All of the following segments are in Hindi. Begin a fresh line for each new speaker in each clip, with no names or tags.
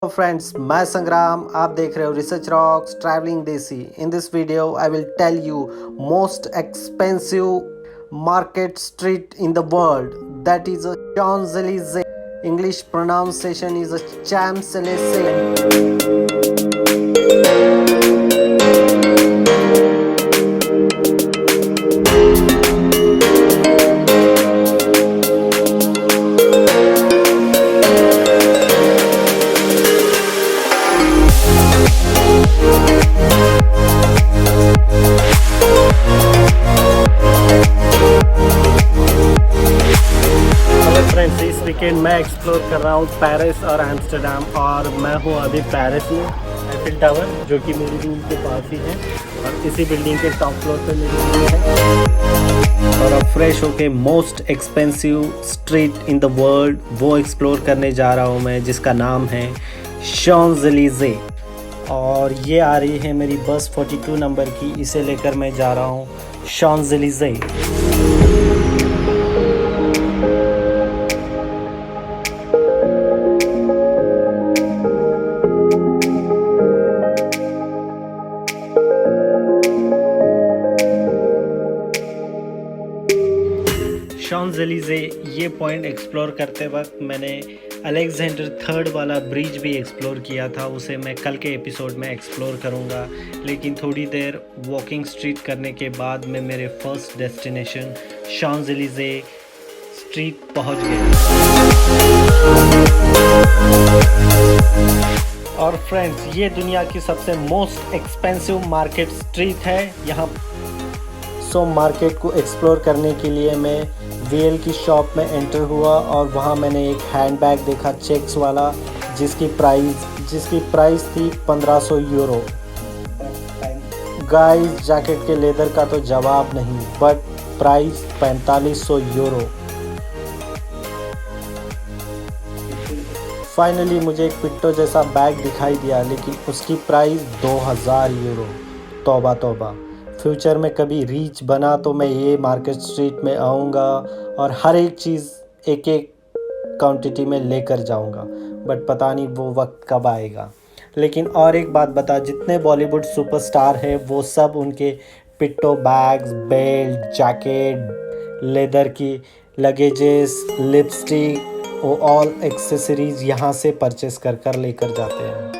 Hello friends, मैं संग्राम आप देख रहे हो research rocks travelling desi. In this video I will tell you most expensive market street in the world that is Champs-Élysées. English pronunciation is a Champs-Élysées. Friends, इस वीकेंड मैं एक्सप्लोर कर रहा हूँ पेरिस और एम्स्टर्डम, और मैं हूँ अभी पेरिस में एफिल टावर, जो कि मेरी रूम के पास ही है, और इसी बिल्डिंग के टॉप फ्लोर पे मेरी रूम है। और अब फ्रेश होके most expensive street in the world वो एक्सप्लोर करने जा रहा हूँ मैं, जिसका नाम है शॉन्ज़-एलिज़े। और ये आ रही है मेरी बस 42 नंबर की, इसे लेकर मैं जा रहा हूँ शॉन्ज़-एलिज़े। शॉन्ज़-एलिज़े ये पॉइंट एक्सप्लोर करते वक्त मैंने अलेक्जेंडर थर्ड वाला ब्रिज भी एक्सप्लोर किया था, उसे मैं कल के एपिसोड में एक्सप्लोर करूंगा। लेकिन थोड़ी देर वॉकिंग स्ट्रीट करने के बाद मैं मेरे फर्स्ट डेस्टिनेशन शॉन्ज़-एलिज़े स्ट्रीट पहुंच गया। और फ्रेंड्स, ये दुनिया की सबसे मोस्ट एक्सपेंसिव मार्केट स्ट्रीट है। यहाँ मार्केट को एक्सप्लोर करने के लिए मैं वीएल की शॉप में एंटर हुआ, और वहाँ मैंने एक हैंडबैग देखा चेक्स वाला, जिसकी प्राइस थी 1500 यूरो। गाइस, जैकेट के लेदर का तो जवाब नहीं, बट प्राइस 4500 यूरो। फाइनली मुझे एक पिट्टो जैसा बैग दिखाई दिया, लेकिन उसकी प्राइस 2000 यूरो। तौबा तौबा, फ्यूचर में कभी रीच बना तो मैं ये मार्केट स्ट्रीट में आऊँगा और हर एक चीज़ एक एक क्वांटिटी में लेकर जाऊँगा, बट पता नहीं वो वक्त कब आएगा। लेकिन और एक बात बता, जितने बॉलीवुड सुपरस्टार हैं वो सब उनके पिट्टो बैग्स, बेल्ट, जैकेट, लेदर की लगेजेस, लिपस्टिक और ऑल एक्सेसरीज़ यहाँ से परचेस कर लेकर जाते हैं।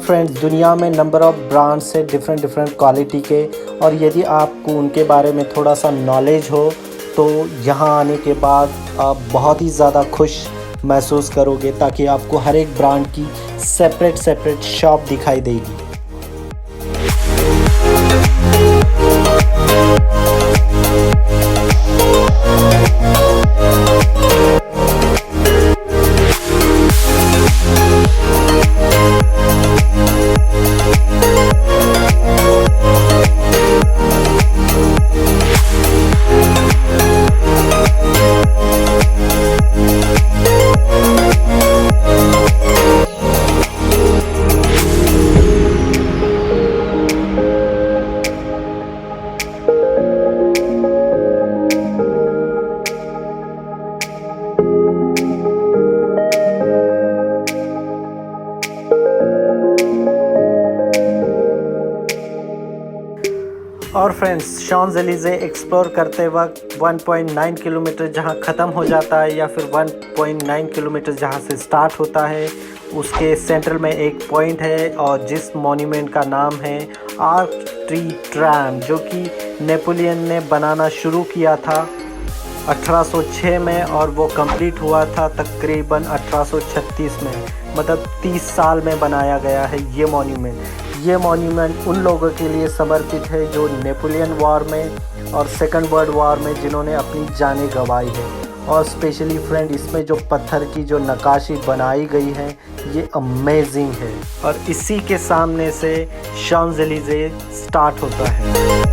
फ्रेंड्स, दुनिया में नंबर ऑफ़ ब्रांड्स है डिफरेंट डिफरेंट क्वालिटी के, और यदि आपको उनके बारे में थोड़ा सा नॉलेज हो तो यहाँ आने के बाद आप बहुत ही ज़्यादा खुश महसूस करोगे, ताकि आपको हर एक ब्रांड की सेपरेट शॉप दिखाई देगी। और फ्रेंड्स, शॉन्स-एलिज़े एक्सप्लोर करते वक्त 1.9 किलोमीटर जहां ख़त्म हो जाता है, या फिर 1.9 किलोमीटर जहां से स्टार्ट होता है, उसके सेंटर में एक पॉइंट है, और जिस मॉन्यूमेंट का नाम है आर्क डी ट्रियोम्फ, जो कि नेपोलियन ने बनाना शुरू किया था 1806 में, और वो कंप्लीट हुआ था तकरीबन 1836 में। मतलब 30 साल में बनाया गया है ये मॉन्यूमेंट। ये मॉन्यूमेंट उन लोगों के लिए समर्पित है जो नेपोलियन वॉर में और सेकंड वर्ल्ड वॉर में जिन्होंने अपनी जानें गंवाई है। और स्पेशली फ्रेंड, इसमें जो पत्थर की जो नक्काशी बनाई गई है ये अमेजिंग है, और इसी के सामने से शॉन्स-एलिज़े स्टार्ट होता है।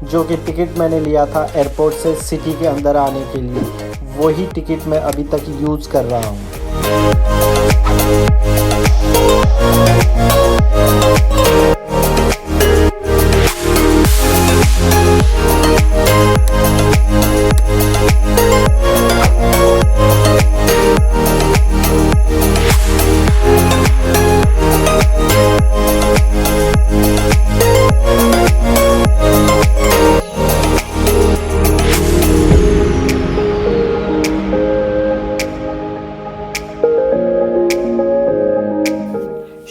जो कि टिकट मैंने लिया था एयरपोर्ट से सिटी के अंदर आने के लिए, वही टिकट मैं अभी तक यूज़ कर रहा हूँ।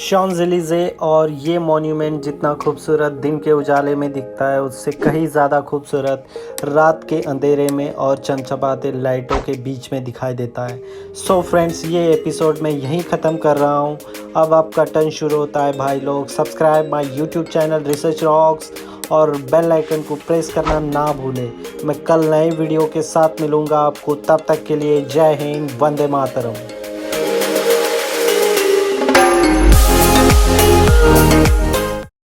शॉन्ज़-एलिज़े और ये मॉन्यूमेंट जितना खूबसूरत दिन के उजाले में दिखता है, उससे कहीं ज़्यादा खूबसूरत रात के अंधेरे में और चमचमाते लाइटों के बीच में दिखाई देता है। सो फ्रेंड्स, ये एपिसोड मैं यहीं ख़त्म कर रहा हूँ। अब आपका टर्न शुरू होता है भाई लोग। Subscribe my YouTube channel research rocks और बेल आइकन को प्रेस करना ना भूलें। मैं कल नए वीडियो के साथ मिलूँगा आपको। तब तक के लिए जय हिंद, वंदे मातरम।